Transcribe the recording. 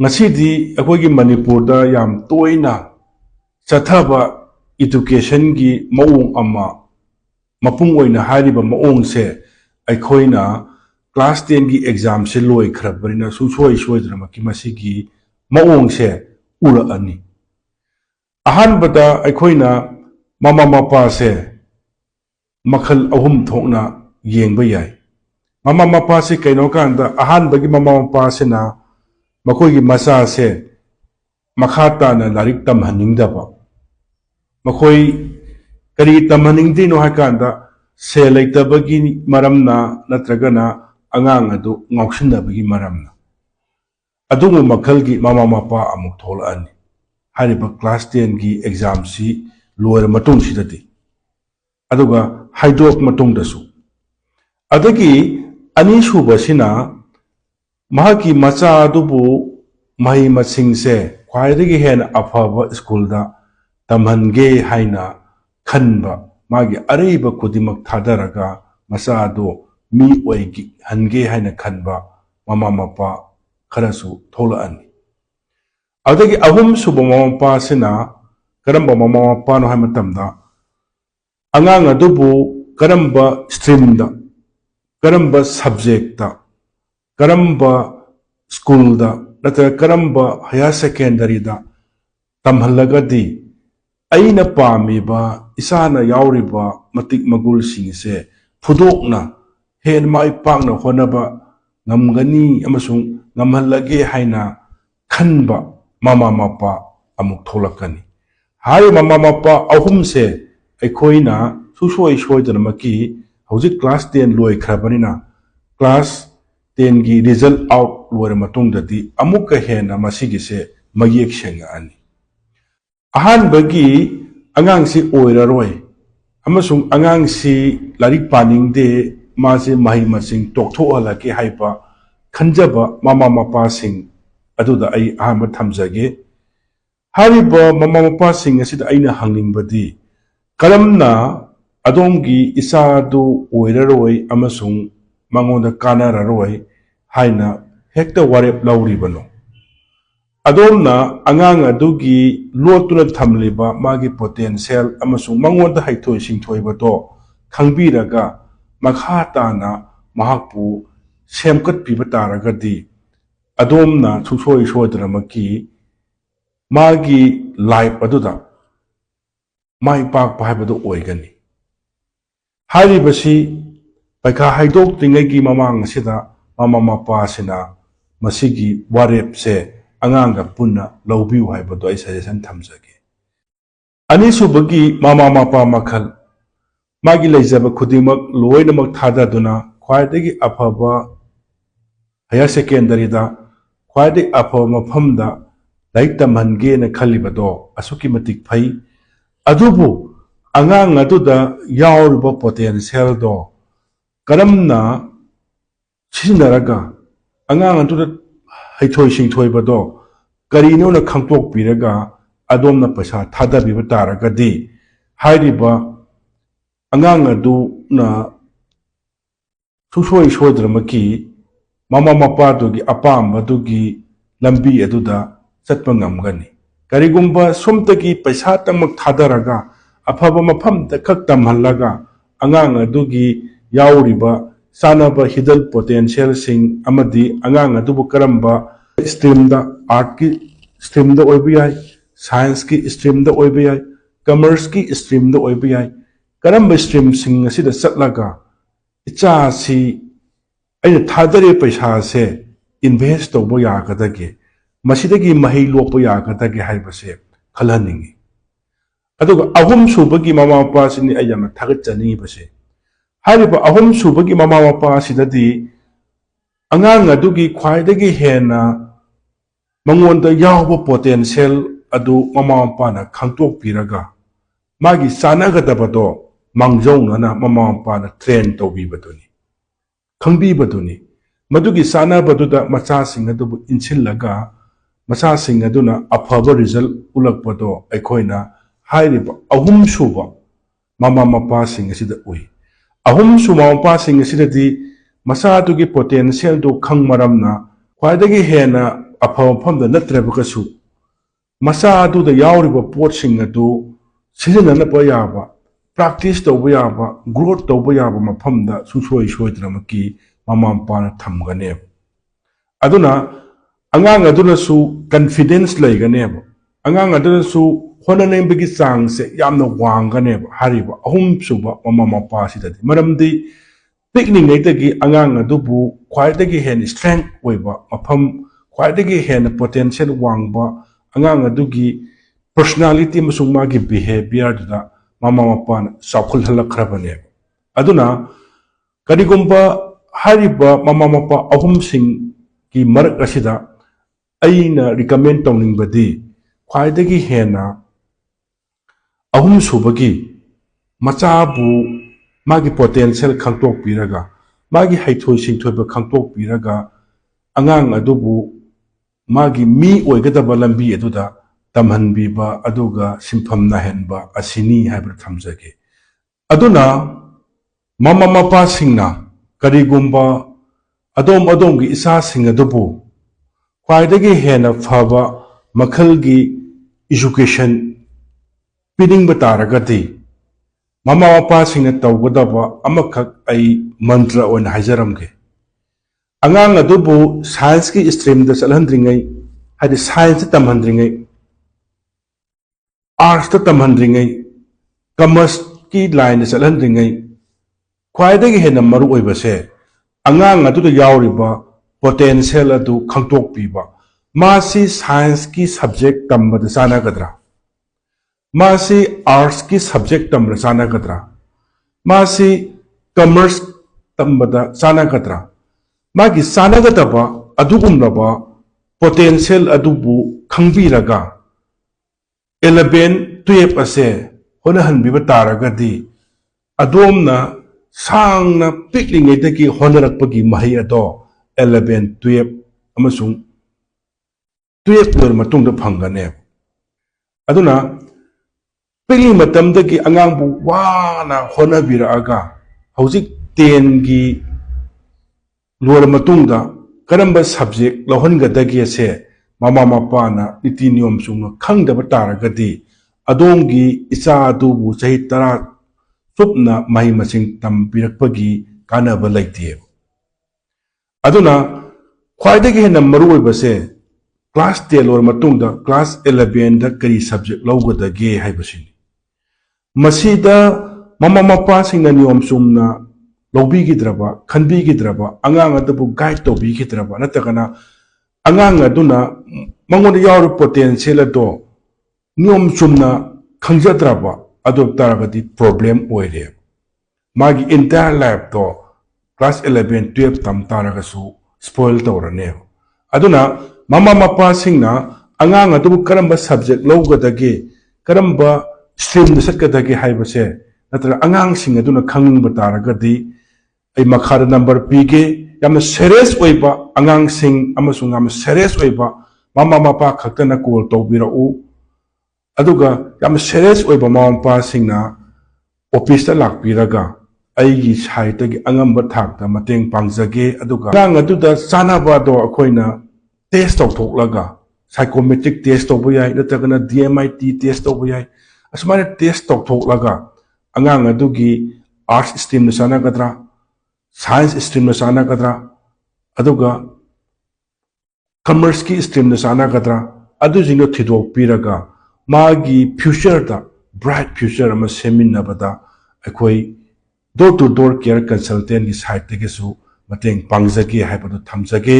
ngasidi akoigi Manipurda yam toina chathaba education gi maung ama mapung oina hariba maung se aikoina class 10 gi exam se loi khrabarina susoi soidra ki masigi maung se ura ani ahan bada aikoina mama mapa se makhal ahum thokna yengba yai mama mapa se kaino kanda ahan bagi mama mapa se na makoigi masa se makhata na larik tamhaningdaba makoi kari tamhaningdino hakanda se leitabagi maramna natragana angang adu ngaukshinabagi maramna adungu makhalgi mama mapa amuk tholani hariba class 10 gi exam si lower matung sidati aduga haidok matung dasu adagi ani shuba sina mahaki macha adubu mahi masing se khwaidagi hen afaba school da tamhange haina khanba magi areiba kudimak thadaraga macha ado mi oigi hange haina khanba mama mapa kharasu thola ani adagi ahum suba mama mapa sina karamba mama mapa no hamatamda angang adubu karamba stream da karamba subject da karamba school da natra karamba higher secondary da tamhalagadi aina pamiba isana yauriba matik magul singse phudokna hen mai pangna honaba ngamgani amasung ngamhalage haina khanba mama mapa amuk tholakani hari mama mapa ahum se aikoina susoi soidana maki hojik class 10 loi khrabanina class 10 gi result out loi matung dadi amuka hena masigi se mayek senga ani ahan bagi angang si oiraroi amasung angang si larik paning de mase mahi masing toktho ala ke haipa khanjaba mama mapa sing aduda ai ahama thamjage hariba mama mapa sing asida aina hangingbadi karamna adomgi isadu oiraroi amasung mangonda kanararoi haina hekta warep lauribano adomna angang adugi lotuna thamliba magi potential amasung mangonda haithoi singthoibato khangbiraga makhata na mahakpu semkat piba taragadi adomna susoi soidramaki magi life aduda mai pak paibado oigani haribasi paikha haidok tingagi mamang sida mama mapa sina masigi warep se anganga punna lawbiu haibado ai suggestion thamjage ani subagi mama mapa makhal magi leijaba khudimak loinamak thada duna khwaidagi afaba higher secondary da khwaidagi afaba maphamda laik tamhange na khalibado asuki matik phai adubu angang aduda yauriba potential do karamna sinaraga angang aduda haithoi singthoi bado karino na khangtok piraga adomna paisa thada biba taragadi hairiba angang adu na susoi soidramaki mama mapa dugi apam adugi lambi aduda chatpa ngamgani karigumba somtagi paisa tamak thadaraga afaba mafamda khak tamhallaga angang adugi yauriba sanaba hidden potential sing amadi angang adubu karamba stream da art ki stream da oibiyai science ki stream da oibiyai commerce ki stream da oibiyai karamba stream sing asida chatlaga icha si aina thadare paisa se invest tobo yagadage masidagi mahi lokpo yagadage haibase khalhaningi aduga ahum subagi mama mapa sini ayama thagatchani base hariba ahum subagi mama mapa sidadi angang adugi khwaidagi hena mangonda yawba potential adu mama mapa na khangtok piraga magi sanagadabado mangjongna na mama mapa na train tobibaduni khangbibaduni madugi sanabaduda macha sing adubu inchillaga macha sing aduna afaba result ulakpado aikoina hairiba ahum suba mama mapa sing asida ui ahum suba mapa sing asidadi masatugi potential do khangmaramna khwaidagi hena ꯑꯐꯕ ꯃꯐꯝꯗ ꯅꯠꯇ꯭ꯔꯕꯒꯁꯨ ꯃꯆꯥ ꯑꯗꯨꯗ ꯌꯥꯎꯔꯤꯕ ꯄꯣꯠꯁꯤꯡ ꯑꯗꯨ ꯁꯤꯖꯤꯟꯅꯅꯕ ꯌꯥꯕ practice ꯇꯧꯕ ꯌꯥꯕ ꯒ꯭ꯔꯣꯠ ꯇꯧꯕ ꯌꯥꯕ ꯃꯐꯝꯗ ꯁꯨꯡꯁꯣꯏ ꯁꯣꯏꯗꯅꯃꯛꯀꯤ ꯃꯃꯥ ꯃꯄꯥꯅ ꯊꯝꯒꯅꯦꯕ ꯑꯗꯨꯅ ꯑꯉꯥꯡ ꯑꯗꯨꯅꯁꯨ ꯀꯟꯐꯤꯗꯦꯟꯁ ꯂꯩꯒꯅꯦꯕ ꯑꯉꯥꯡ ꯑꯗꯨꯅꯁꯨ ꯍꯣꯠꯅꯅꯤꯡꯕꯒꯤ ꯆꯥꯡꯁꯦ ꯌꯥꯝꯅ ꯋꯥꯡꯒꯅꯦꯕ ꯍꯥꯏꯔꯤꯕ ꯑꯍꯨꯝꯁꯨꯕ ꯃꯃꯥ ꯃꯄꯥꯁꯤꯗꯗꯤ ꯃꯔꯝꯗꯤ ꯄꯤꯛꯂꯤꯉꯩꯗꯒꯤ ꯑꯉꯥꯡ ꯑꯗꯨꯕꯨ ꯈ꯭ꯋꯥꯏꯗꯒꯤ ꯍꯦꯟꯅ ꯁ꯭ꯇꯔꯦꯡ ꯑꯣꯏꯕ ꯃꯐꯝ ꯈ꯭ꯋꯥꯏꯗꯒꯤ ꯍꯦꯟꯅ ꯄꯣꯇꯦꯟꯁꯤꯌꯦꯜ ꯋꯥꯡꯕ ꯑꯉꯥꯡ ꯑꯗꯨꯒꯤ ꯄꯔꯁꯣꯅꯥꯂꯤꯇꯤ ꯑꯃꯁꯨꯡ ꯃꯥꯒꯤ ꯕꯤꯍꯦꯕꯤꯌꯔꯗꯨꯗ ꯃꯃꯥ ꯃꯄꯥꯅ ꯆꯥꯎꯈꯠꯍꯜꯂꯛꯈ꯭ꯔꯕꯅꯦꯕ ꯑꯗꯨꯅ ꯀꯔꯤꯒꯨꯝꯕ ꯍꯥꯏꯔꯤꯕ ꯃꯃꯥ ꯃꯄꯥ ꯑꯍꯨꯝꯁꯤꯡꯒꯤ ꯃꯔꯛ ꯑꯁꯤꯗ ꯑꯩꯅ ꯔꯤꯀꯃꯦꯟ ꯇꯧꯅꯤꯡꯕꯗꯤ ꯈ꯭ꯋꯥꯏꯗꯒꯤ ꯍꯦꯟꯅ ꯑꯍꯨꯝꯁꯨꯕꯒꯤ ꯃꯆꯥꯕꯨ ꯃꯥꯒꯤ ꯄꯣꯇꯦꯟꯁꯤꯌꯦꯜ ꯈꯪꯗꯣꯛꯄꯤꯔꯒ ꯃꯥꯒꯤ ꯍꯩꯊꯣꯏ ꯁꯤꯡꯊꯣꯏꯕ ꯈꯪꯗꯣꯛꯄꯤꯔꯒ ꯑꯉꯥꯡ ꯑꯗꯨꯕꯨ ꯃꯥꯒꯤ ꯃꯤ ꯑꯣꯏꯒꯗꯕ ꯂꯝꯕꯤ ꯑꯗꯨꯗ ꯇꯝꯍꯟꯕꯤꯕ ꯑꯗꯨꯒ ꯁꯤꯟꯐꯝ ꯅꯥꯏꯍꯟꯕ ꯑꯁꯤꯅꯤ ꯍꯥꯏꯕꯗꯨ ꯊꯝꯖꯒꯦ ꯑꯗꯨꯅ ꯃꯃꯥ ꯃꯄꯥꯁꯤꯡꯅ ꯀꯔꯤꯒꯨꯝꯕ ꯑꯗꯣꯝꯒꯤ ꯏꯆꯥꯁꯤꯡ ꯑꯗꯨꯕꯨ ꯈ꯭ꯋꯥꯏꯗꯒꯤ ꯍꯦꯟꯅ ꯐꯕ ꯃꯈꯜꯒꯤ ꯏꯖꯨꯀꯦꯁꯟ ꯄꯤꯅꯤꯡꯕ ꯇꯥꯔꯒꯗꯤ ꯃꯃꯥ ꯃꯄꯥꯁꯤꯡꯅ ꯇꯧꯒꯗꯕ ꯑꯃꯈꯛ ꯑꯩ ꯃꯟꯇ꯭ꯔ ꯑꯣꯏꯅ ꯍꯥꯏꯖꯔꯝꯒꯦ ꯑꯉꯥꯡ ꯑꯗꯨꯕꯨ ꯁꯥꯏꯟꯁꯀꯤ ꯁ꯭ꯇ꯭ꯔꯤꯝꯗ ꯆꯠꯍꯟꯗ꯭ꯔꯤꯉꯩ ꯍꯥꯏꯗꯤ ꯁꯥꯏꯟꯁꯇ ꯇꯝꯍꯟꯗ꯭ꯔꯤꯉꯩ आर्ट्स तमहंद्रिङै कमर्स की लाइन चलहंद्रिङै ख्वाइदगी हेन मरु ओइबसे अंगांग अदुदा यावरिबा पोटेंशियल अदु खंगतोकपीबा मासी साइंस की सब्जेक्ट तंबद सानागद्रा मासी आर्ट्स की सब्जेक्ट तंबद सानागद्रा मासी कमर्स तंबद सानागद्रा मागी सानागदबा अदुगुमलबा पोटेंशियल अदुबु खंगबीरगा 11 12 असे होनहनबीबा तारगदी अदोमना सांगना पिकलिङैदगी होनरकपगी महै अदो 11 12 अमसुङ 12 लोर मतुङदा फंगने अदुना पिकलि मतमदगी अंगांगबु वाना होनबीरागा हौजिक 10 गी लोर मतुङदा करंबा सब्जेक्ट लहनगदगी असे ममा मपाना नीति नियम सुंग खंगदब तारगदी अदोंगी इचा अदुबु चही 10 सुपना मही मसिंग तंबिरकपगी कानब लैते अदुना ख्वाइदगी हेन मरुओइबसे क्लास 10 लोर मतुंगदा क्लास 11 दा करी सब्जेक्ट लौगदगे हाइबसिनी मसीदा ममा मपासिंगना नियम सुंगना लौबीगिद्रबा खनबीगिद्रबा अंगांग अदुबु गाइड तौबीगिद्रबा नतगना अंगांग अदुना मंगोद यावर पोटेंशियल अदो नियम चुमना खंगजद्रबा अदो तारगदी प्रॉब्लम ओइरे मागी इंटायर लाइफ तो क्लास 11 12 तम तारगसु spoil तौरने अदुना mama Mopa सिंगना अंगांग अदुबु Karamba subject लौगदगे Karamba stream दसकदगे हाइबसे नत्र अंगांग सिंग अदुना खंगबा तारगदी आई मखार नंबर पीगे यामना सीरियस ओइबा अंगांग सिंग अमसुंग याम सीरियस ओइबा ममा मपा खक्तना कॉल तौबिरउ अदुगा याम सीरियस ओइबा ममा मपा सिंगना ऑफिस ता लाकपिरगा अइगी साइटगी अंगंबा थाकता मतेंग पांगजगे अदुगा अंगांग अदुदा चानाबा दो अखोइना टेस्ट तौथोकलगा साइकोमेट्रिक टेस्ट तौबा याय नतगना DMIT टेस्ट तौबा याय असमाने टेस्ट तौथोकलगा अंगांग अदुगी आर्ट्स स्ट्रीम सानागद्रा साइंस स्ट्रीम सानागद्रा अदुगा कमर्स की स्ट्रीम सानागद्रा अदुजिंगो थिदोकपिरगा मागी फ्यूचर दा ब्राइट फ्यूचर अमा सेमिनबदा अखोई door to door care consultant की साइट तगेसु मतेंग पांगजगे हाइबदु थमजगे।